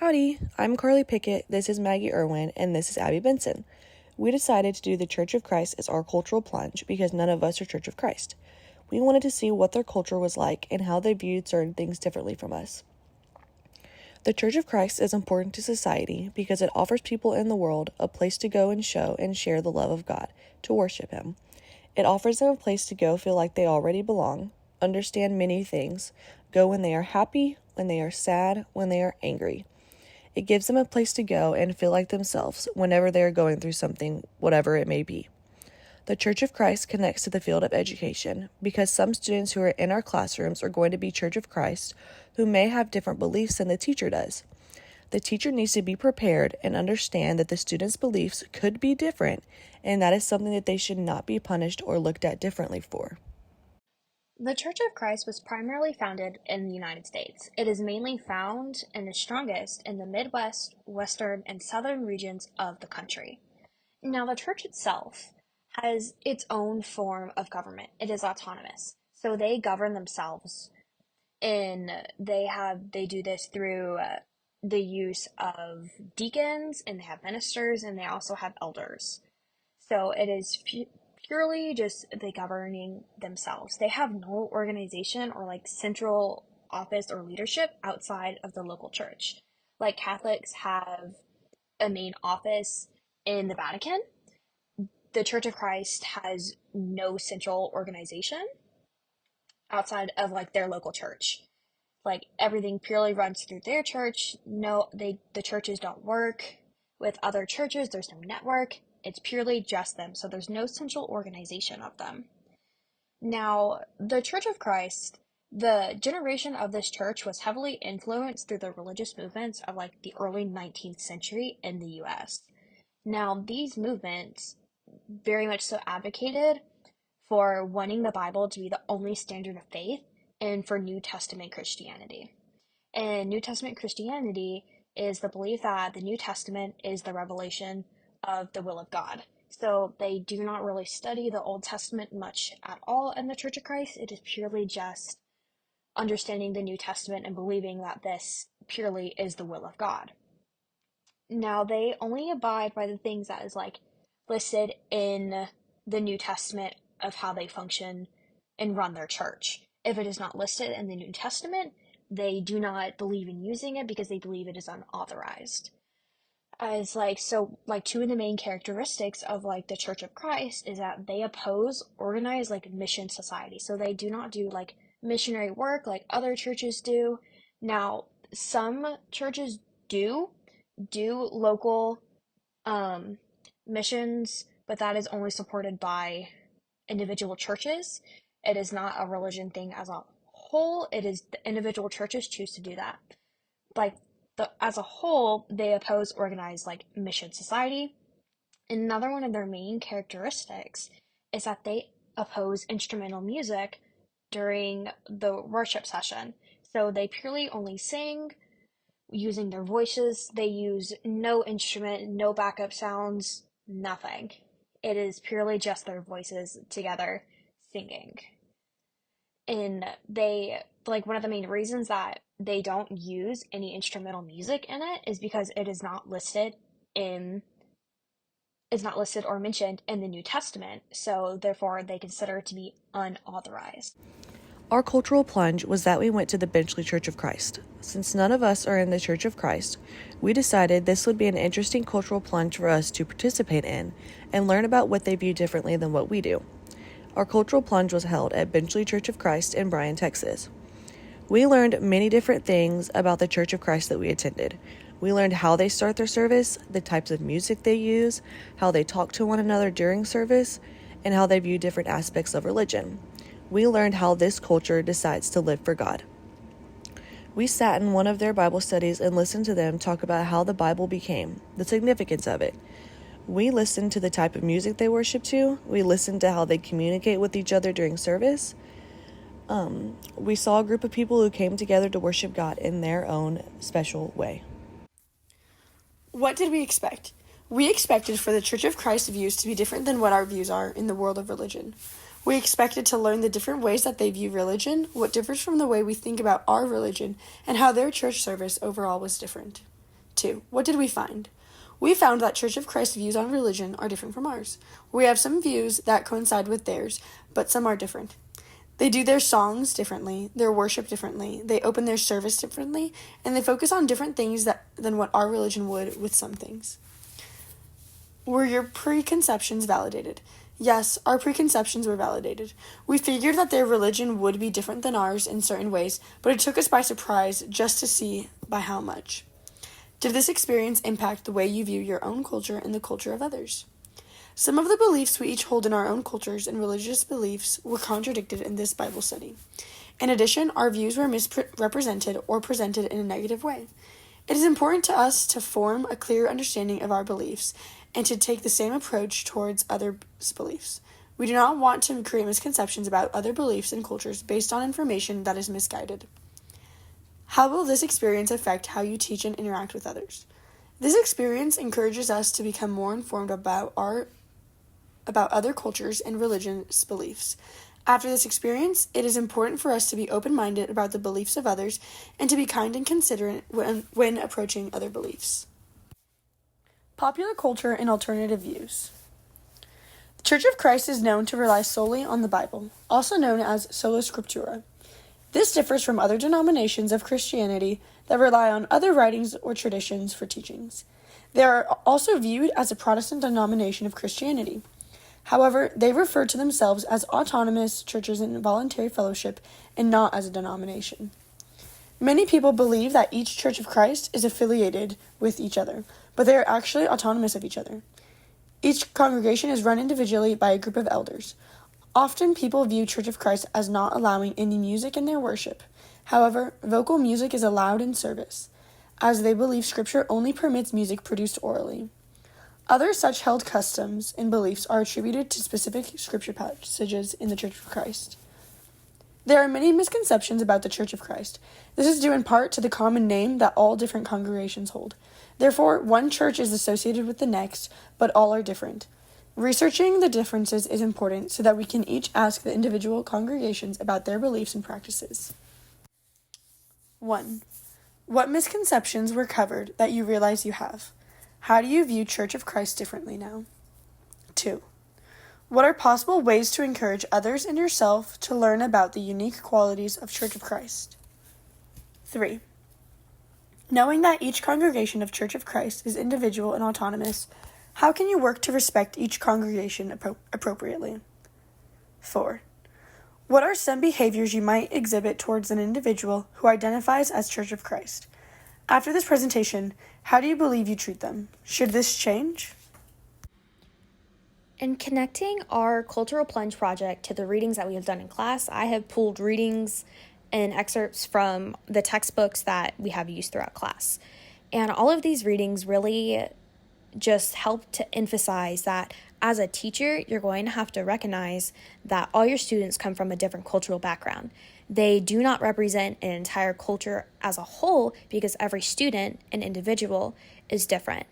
Howdy, I'm Carly Pickett, this is Maggie Irwin, and this is Abby Benson. We decided to do the Church of Christ as our cultural plunge because none of us are Church of Christ. We wanted to see what their culture was like and how they viewed certain things differently from us. The Church of Christ is important to society because it offers people in the world a place to go and show and share the love of God, to worship Him. It offers them a place to go feel like they already belong, understand many things, go when they are happy, when they are sad, when they are angry. It gives them a place to go and feel like themselves whenever they are going through something, whatever it may be. The Church of Christ connects to the field of education because some students who are in our classrooms are going to be Church of Christ who may have different beliefs than the teacher does. The teacher needs to be prepared and understand that the students' beliefs could be different, and that is something that they should not be punished or looked at differently for. The Church of Christ was primarily founded in the United States. It is mainly found and is strongest in the Midwest, Western, and Southern regions of the country. Now, the church itself has its own form of government. It is autonomous. So they govern themselves and they do this through the use of deacons, and they have ministers, and they also have elders. So it is purely just they governing themselves. They have no organization or like central office or leadership outside of the local church. Like Catholics have a main office in the Vatican, the Church of Christ has no central organization outside of like their local church. Like everything purely runs through their church. No, the churches don't work with other churches. There's no network. It's purely just them. So there's no central organization of them. Now, the Church of Christ, the generation of this church was heavily influenced through the religious movements of like the early 19th century in the US. Now, these movements very much so advocated for wanting the Bible to be the only standard of faith and for New Testament Christianity. And New Testament Christianity is the belief that the New Testament is the revelation of the will of God. So they do not really study the Old Testament much at all in the Church of Christ. It is purely just understanding the New Testament and believing that this purely is the will of God. Now, they only abide by the things that is like listed in the New Testament of how they function and run their church. If it is not listed in the New Testament, they do not believe in using it because they believe it is unauthorized. As like so like two of the main characteristics of like the Church of Christ is that they oppose organized like mission society. So they do not do like missionary work like other churches do. Now, some churches do local missions, but that is only supported by individual churches. It is not a religion thing as a whole. It is the individual churches choose to do that. Like as a whole, they oppose organized like mission society. Another one of their main characteristics is that they oppose instrumental music during the worship session. So they purely only sing using their voices. They use no instrument, no backup sounds, nothing. It is purely just their voices together singing. And they, like, one of the main reasons that they don't use any instrumental music in it is because it is not listed or mentioned in the New Testament, so therefore they consider it to be unauthorized. Our cultural plunge was that we went to the Benchley Church of Christ. Since none of us are in the Church of Christ, we decided this would be an interesting cultural plunge for us to participate in and learn about what they view differently than what we do. Our cultural plunge was held at Benchley Church of Christ in Bryan, Texas. We learned many different things about the Church of Christ that we attended. We learned how they start their service, the types of music they use, how they talk to one another during service, and how they view different aspects of religion. We learned how this culture decides to live for God. We sat in one of their Bible studies and listened to them talk about how the Bible became, the significance of it. We listened to the type of music they worship to. We listened to how they communicate with each other during service. We saw a group of people who came together to worship God in their own special way. What did we expect? We expected for the Church of Christ views to be different than what our views are in the world of religion. We expected to learn the different ways that they view religion, what differs from the way we think about our religion, and how their church service overall was different. 2. What did we find? We found that Church of Christ views on religion are different from ours. We have some views that coincide with theirs, but some are different. They do their songs differently, their worship differently, they open their service differently, and they focus on different things than what our religion would with some things. Were your preconceptions validated? Yes, our preconceptions were validated. We figured that their religion would be different than ours in certain ways, but it took us by surprise just to see by how much. Did this experience impact the way you view your own culture and the culture of others? Some of the beliefs we each hold in our own cultures and religious beliefs were contradicted in this Bible study. In addition, our views were misrepresented or presented in a negative way. It is important to us to form a clear understanding of our beliefs and to take the same approach towards others' beliefs. We do not want to create misconceptions about other beliefs and cultures based on information that is misguided. How will this experience affect how you teach and interact with others? This experience encourages us to become more informed about other cultures and religious beliefs. After this experience, it is important for us to be open-minded about the beliefs of others and to be kind and considerate when approaching other beliefs. Popular culture and alternative views. The Church of Christ is known to rely solely on the Bible, also known as sola scriptura. This differs from other denominations of Christianity that rely on other writings or traditions for teachings. They are also viewed as a Protestant denomination of Christianity. However, they refer to themselves as autonomous churches in voluntary fellowship and not as a denomination. Many people believe that each Church of Christ is affiliated with each other, but they are actually autonomous of each other. Each congregation is run individually by a group of elders. Often people view Church of Christ as not allowing any music in their worship. However, vocal music is allowed in service, as they believe Scripture only permits music produced orally. Other such held customs and beliefs are attributed to specific Scripture passages in the Church of Christ. There are many misconceptions about the Church of Christ. This is due in part to the common name that all different congregations hold. Therefore, one church is associated with the next, but all are different. Researching the differences is important so that we can each ask the individual congregations about their beliefs and practices. 1. What misconceptions were covered that you realize you have? How do you view Church of Christ differently now? 2. What are possible ways to encourage others and yourself to learn about the unique qualities of Church of Christ? 3. Knowing that each congregation of Church of Christ is individual and autonomous, how can you work to respect each congregation appropriately? 4. What are some behaviors you might exhibit towards an individual who identifies as Church of Christ? After this presentation, how do you believe you treat them? Should this change? In connecting our Cultural Plunge project to the readings that we have done in class, I have pulled readings and excerpts from the textbooks that we have used throughout class. And all of these readings really just help to emphasize that as a teacher, you're going to have to recognize that all your students come from a different cultural background. They do not represent an entire culture as a whole because every student and individual is different.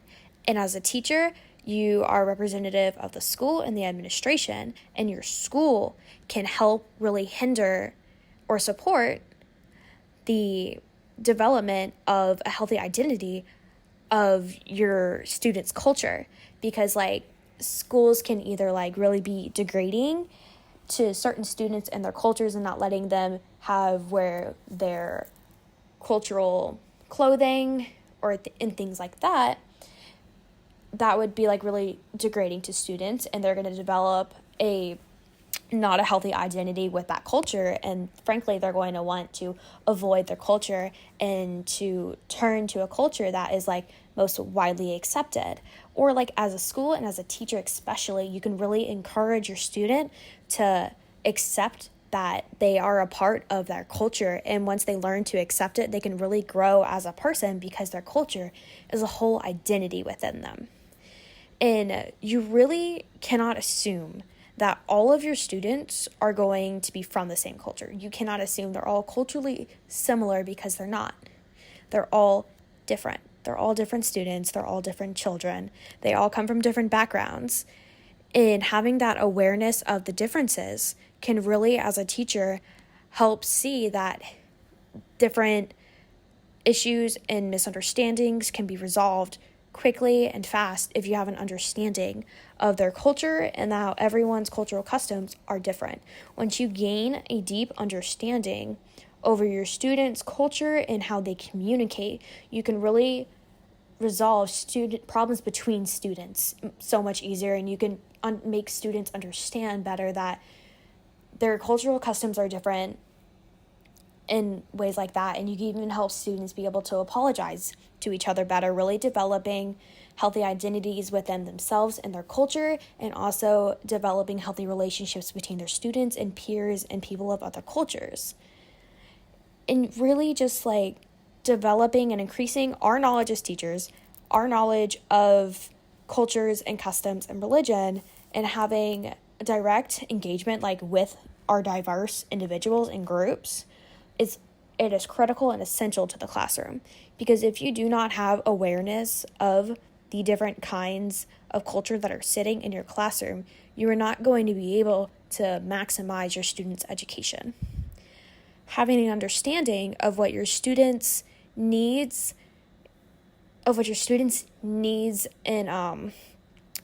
And as a teacher, you are representative of the school and the administration, and your school can help really hinder or support the development of a healthy identity of your students' culture, because schools can either really be degrading to certain students and their cultures and not letting them wear their cultural clothing or and things like that. That would be really degrading to students, and they're going to develop not a healthy identity with that culture, and frankly they're going to want to avoid their culture and to turn to a culture that is most widely accepted. Or as a school and as a teacher especially, you can really encourage your student to accept that they are a part of their culture, and once they learn to accept it, they can really grow as a person because their culture is a whole identity within them. And you really cannot assume that all of your students are going to be from the same culture. You cannot assume they're all culturally similar, because they're not. They're all different. They're all different students. They're all different children. They all come from different backgrounds. And having that awareness of the differences can really, as a teacher, help see that different issues and misunderstandings can be resolved quickly and fast if you have an understanding of their culture and how everyone's cultural customs are different. Once you gain a deep understanding over your students' culture and how they communicate, you can really resolve student problems between students so much easier, and you can make students understand better that their cultural customs are different in ways like that. And you can even help students be able to apologize to each other better, really developing healthy identities within themselves and their culture, and also developing healthy relationships between their students and peers and people of other cultures. And really just like developing and increasing our knowledge as teachers, our knowledge of cultures and customs and religion, and having direct engagement like with our diverse individuals and groups it is critical and essential to the classroom. Because if you do not have awareness of the different kinds of culture that are sitting in your classroom, you are not going to be able to maximize your students' education. Having an understanding of what your students' needs and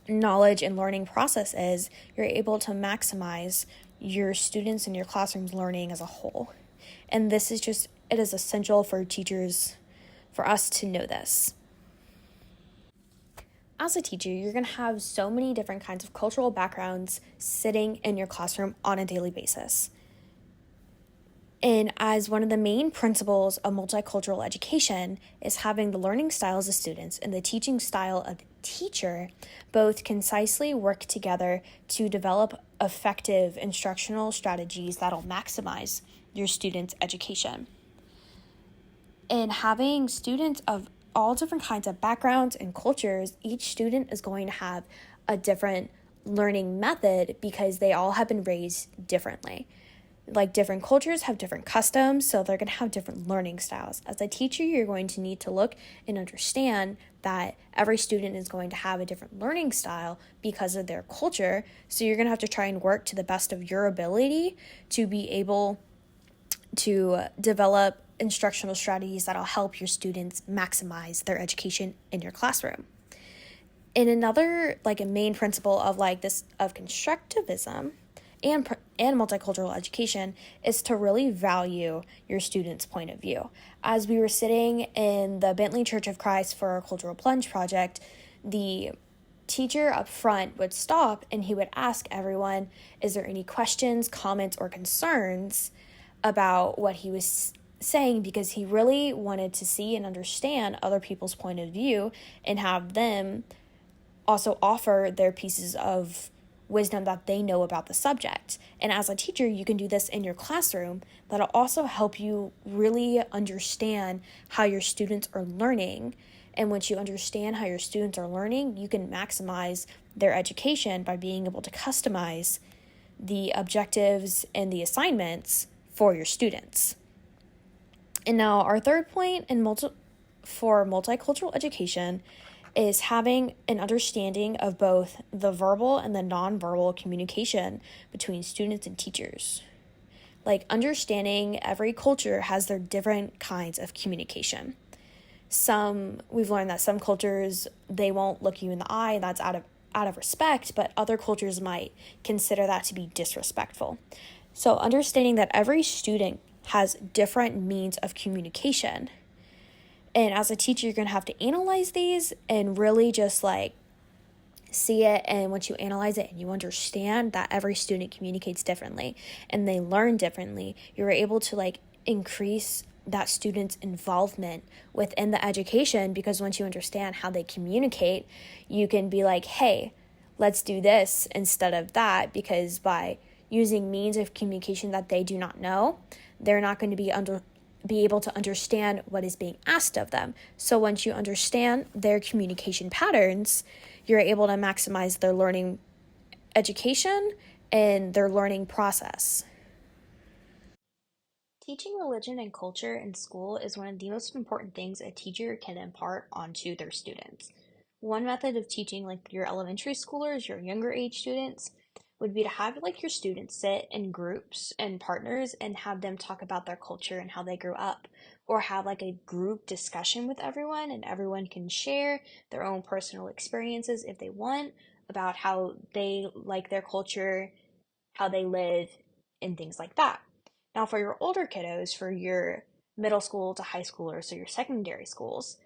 knowledge and learning process is, you're able to maximize your students and your classroom's learning as a whole. And it is essential for teachers, for us to know this. As a teacher, you're going to have so many different kinds of cultural backgrounds sitting in your classroom on a daily basis. And as one of the main principles of multicultural education is having the learning styles of students and the teaching style of the teacher both concisely work together to develop effective instructional strategies that'll maximize your students' education. And having students of all different kinds of backgrounds and cultures, each student is going to have a different learning method because they all have been raised differently. Like different cultures have different customs, so they're going to have different learning styles. As a teacher, you're going to need to look and understand that every student is going to have a different learning style because of their culture. So you're going to have to try and work to the best of your ability to be able to develop instructional strategies that'll help your students maximize their education in your classroom. And another a main principle of constructivism and multicultural education is to really value your students' point of view. As we were sitting in the Bentley Church of Christ for our Cultural Plunge project, the teacher up front would stop and he would ask everyone, is there any questions, comments, or concerns about what he was saying, because he really wanted to see and understand other people's point of view and have them also offer their pieces of wisdom that they know about the subject. And as a teacher, you can do this in your classroom. That'll also help you really understand how your students are learning. And once you understand how your students are learning, you can maximize their education by being able to customize the objectives and the assignments for your students. And now our third point for multicultural education is having an understanding of both the verbal and the nonverbal communication between students and teachers. Like understanding every culture has their different kinds of communication. We've learned that some cultures, they won't look you in the eye, that's out of respect, but other cultures might consider that to be disrespectful. So understanding that every student has different means of communication. And as a teacher, you're going to have to analyze these and really just see it. And once you analyze it and you understand that every student communicates differently and they learn differently, you're able to increase that student's involvement within the education, because once you understand how they communicate, you can be like, hey, let's do this instead of that, because by using means of communication that they do not know, they're not going to be able to understand what is being asked of them. So once you understand their communication patterns, you're able to maximize their learning education and their learning process. Teaching religion and culture in school is one of the most important things a teacher can impart onto their students. One method of teaching your elementary schoolers, your younger age students, would be to have your students sit in groups and partners and have them talk about their culture and how they grew up or have like a group discussion with everyone, and everyone can share their own personal experiences if they want about how they like their culture, how they live, and things like that. Now, for your older kiddos, for your middle school to high schoolers, so your secondary schools,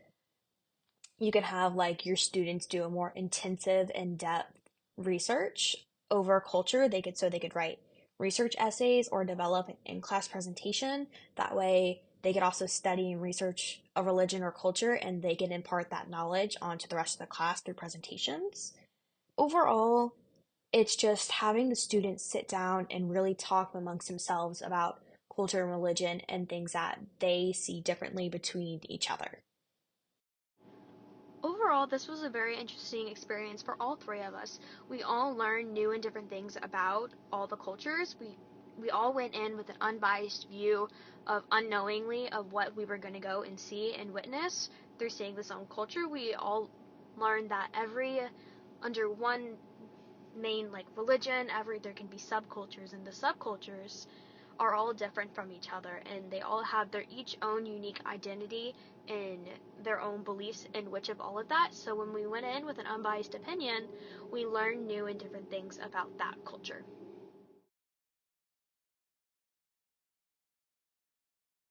you can have like your students do a more intensive, in-depth research over culture. They could write research essays or develop an in-class presentation. That way they could also study and research a religion or culture, and they can impart that knowledge onto the rest of the class through presentations. Overall, it's just having the students sit down and really talk amongst themselves about culture and religion and things that they see differently between each other. Overall, this was a very interesting experience for all three of us. We all learned new and different things about all the cultures. We all went in with an unbiased view of unknowingly of what we were going to go and see and witness through seeing this own culture. We all learned that every under one main like religion, every there can be subcultures, and the subcultures are all different from each other, and they all have their each own unique identity and their own beliefs in which of all of that. So when we went in with an unbiased opinion, we learned new and different things about that culture.